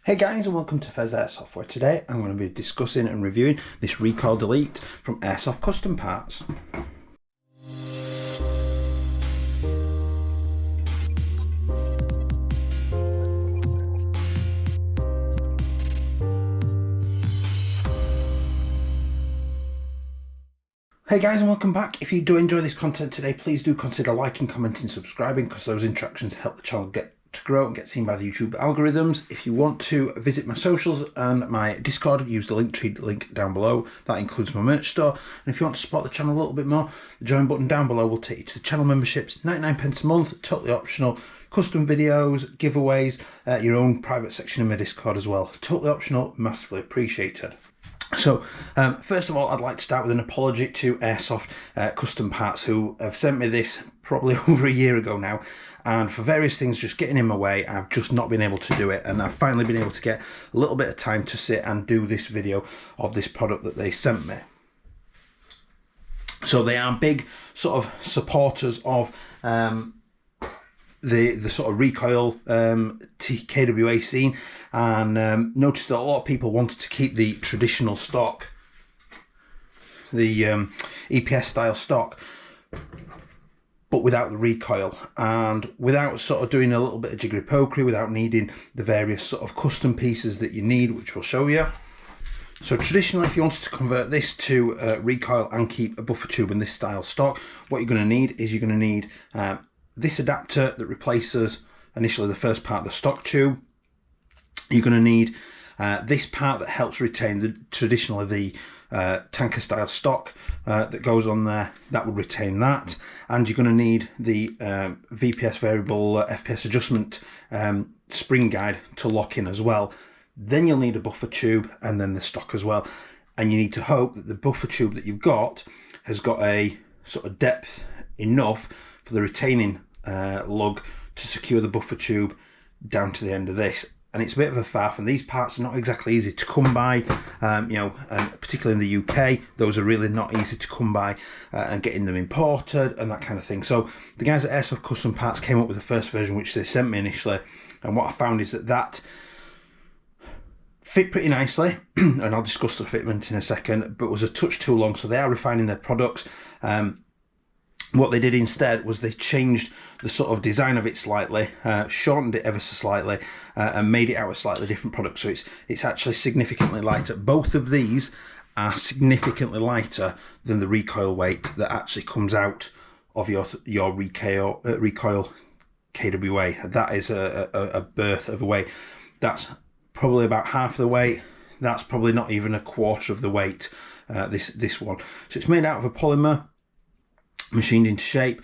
Hey guys, and welcome to Pheas Airsoft, where today I'm going to be discussing and reviewing this Recoil Delete from Airsoft Custom Parts. Hey guys, and welcome back. If you do enjoy this content today, please do consider liking, commenting, subscribing, because those interactions help the channel get to grow and get seen by the YouTube algorithms. If you want to visit my socials and my Discord, use the Linktree link down below. That includes my merch store. And if you want to support the channel a little bit more, the join button down below will take you to the channel memberships. 99p a month, totally optional. Custom videos, giveaways, your own private section in my Discord as well. Totally optional, massively appreciated. So, first of all, I'd like to start with an apology to Airsoft Custom Parts, who have sent me this probably over a year ago now, and for various things just getting in my way, I've just not been able to do it, and I've finally been able to get a little bit of time to sit and do this video of this product that they sent me. So they are big sort of supporters of the sort of recoil KWA scene, and noticed that a lot of people wanted to keep the traditional stock, the EPS style stock, but without the recoil, and without sort of doing a little bit of jiggery pokery, without needing the various sort of custom pieces that you need, which we'll show you. So traditionally, if you wanted to convert this to recoil and keep a buffer tube in this style stock, what you're going to need is this adapter that replaces initially the first part of the stock tube. You're going to need this part that helps retain traditionally the tanker style stock that goes on there. That would retain that, and you're going to need the VPS variable FPS adjustment spring guide to lock in as well. Then you'll need a buffer tube and then the stock as well, and you need to hope that the buffer tube that you've got has got a sort of depth enough for the retaining lug to secure the buffer tube down to the end of this. And it's a bit of a faff, and these parts are not exactly easy to come by, you know, and particularly in the UK, those are really not easy to come by, and getting them imported and that kind of thing. So the guys at Airsoft Custom Parts came up with the first version, which they sent me initially, and what I found is that fit pretty nicely, and I'll discuss the fitment in a second, but was a touch too long, so they are refining their products. What they did instead was they changed the sort of design of it slightly, shortened it ever so slightly, and made it out a slightly different product. So it's actually significantly lighter. Both of these are significantly lighter than the recoil weight that actually comes out of your recoil KWA. That is a birth of a weight. That's probably about half the weight. That's probably not even a quarter of the weight. This one. So it's made out of a polymer, machined into shape,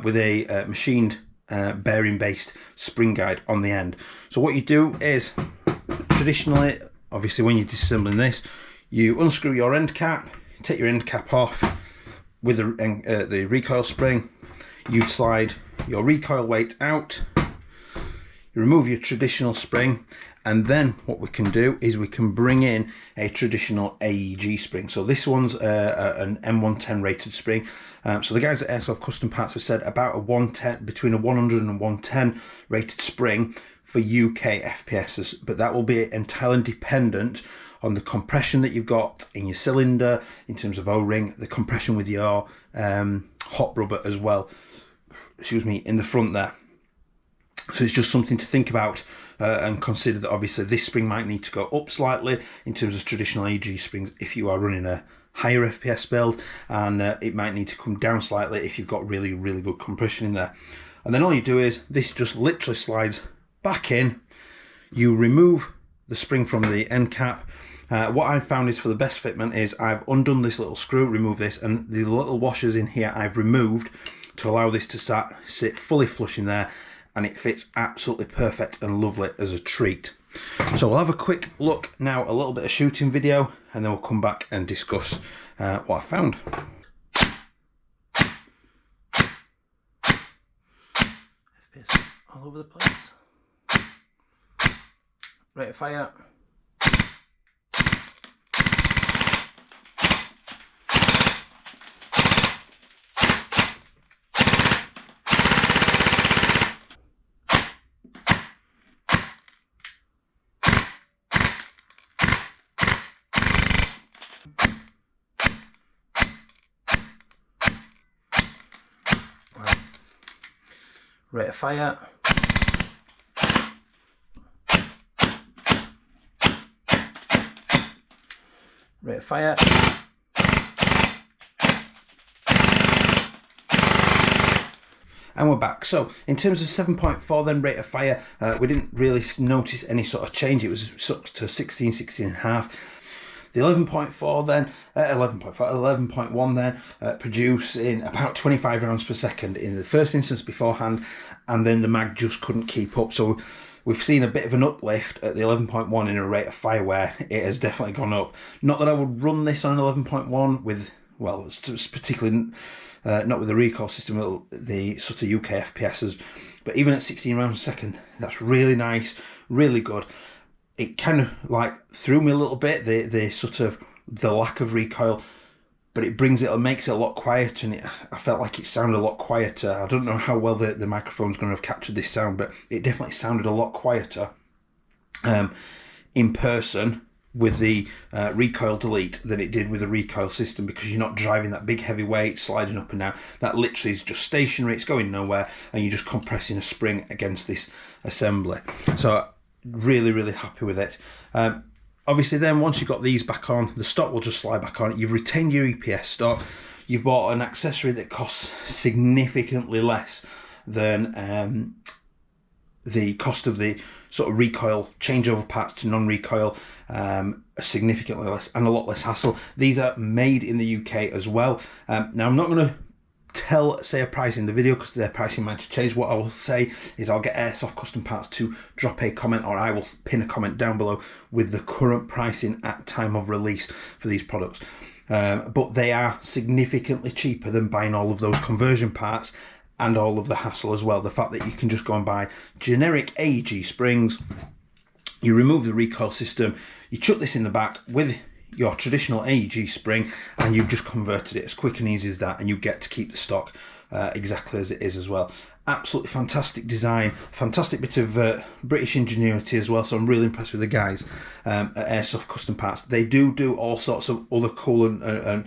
with a machined bearing based spring guide on the end. So what you do is, traditionally, obviously when you're disassembling this, you unscrew your end cap, take your end cap off with the recoil spring, you slide your recoil weight out, you remove your traditional spring, and then what we can do is we can bring in a traditional AEG spring. So this one's an M110 rated spring. So the guys at Airsoft Custom Parts have said about a 110, between a 100 and 110 rated spring for UK FPSs, but that will be entirely dependent on the compression that you've got in your cylinder in terms of O-ring, the compression with your hot rubber as well, excuse me, in the front there. So it's just something to think about, and consider that obviously this spring might need to go up slightly in terms of traditional AEG springs if you are running a higher FPS build, and it might need to come down slightly if you've got really good compression in there. And then all you do is this just literally slides back in. You remove the spring from the end cap. What I've found is, for the best fitment, is I've undone this little screw, remove this, and the little washers in here I've removed to allow this to sit fully flush in there, and it fits absolutely perfect and lovely as a treat. So we'll have a quick look now, a little bit of shooting video, and then we'll come back and discuss what I found. FPS all over the place. Rate of fire. Rate of fire. Rate of fire. And we're back. So in terms of 7.4 then, rate of fire, we didn't really notice any sort of change. It was sort of to 16, 16 and a half. The 11.4 then, 11.1 then, producing about 25 rounds per second in the first instance beforehand, and then the mag just couldn't keep up. So we've seen a bit of an uplift at the 11.1 in a rate of fire where it has definitely gone up. Not that I would run this on 11.1 with, well, it's particularly not with the recoil system, the sort of UK FPSs, but even at 16 rounds a second, that's really nice, really good. It kind of like threw me a little bit, the sort of the lack of recoil, but it makes it a lot quieter, and I felt like it sounded a lot quieter. I don't know how well the microphone's going to have captured this sound, but it definitely sounded a lot quieter in person with the recoil delete than it did with the recoil system, because you're not driving that big heavy weight sliding up and down. That literally is just stationary, it's going nowhere, and you're just compressing a spring against this assembly. So really happy with it. Obviously then once you've got these back on, the stock will just slide back on. You've retained your EPS stock. You've bought an accessory that costs significantly less than the cost of the sort of recoil changeover parts to non-recoil, significantly less and a lot less hassle. These are made in the UK as well. Now I'm not going to say a price in the video because their pricing might change. What I will say is I'll get Airsoft Custom Parts to drop a comment, or I will pin a comment down below with the current pricing at time of release for these products. But they are significantly cheaper than buying all of those conversion parts and all of the hassle as well. The fact that you can just go and buy generic AEG springs, you remove the recoil system, you chuck this in the back with your traditional AEG spring, and you've just converted it as quick and easy as that, and you get to keep the stock exactly as it is as well. Absolutely fantastic design, fantastic bit of British ingenuity as well, so I'm really impressed with the guys at Airsoft Custom Parts. They do all sorts of other cool and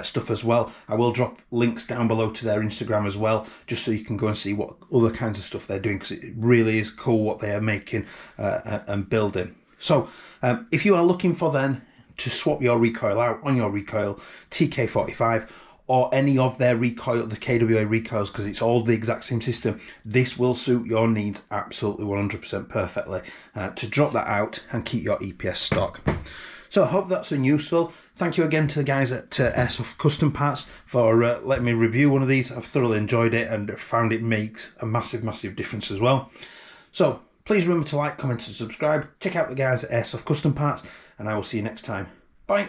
stuff as well. I will drop links down below to their Instagram as well, just so you can go and see what other kinds of stuff they're doing, because it really is cool what they are making and building. So if you are looking for then to swap your recoil out on your Recoil TK45 or any of their recoil, the KWA recoils, because it's all the exact same system, this will suit your needs absolutely 100% perfectly to drop that out and keep your EPS stock. So I hope that's been useful. Thank you again to the guys at Airsoft Custom Parts for letting me review one of these. I've thoroughly enjoyed it and found it makes a massive difference as well. So please remember to like, comment and subscribe. Check out the guys at Airsoft Custom Parts, and I will see you next time. Bye.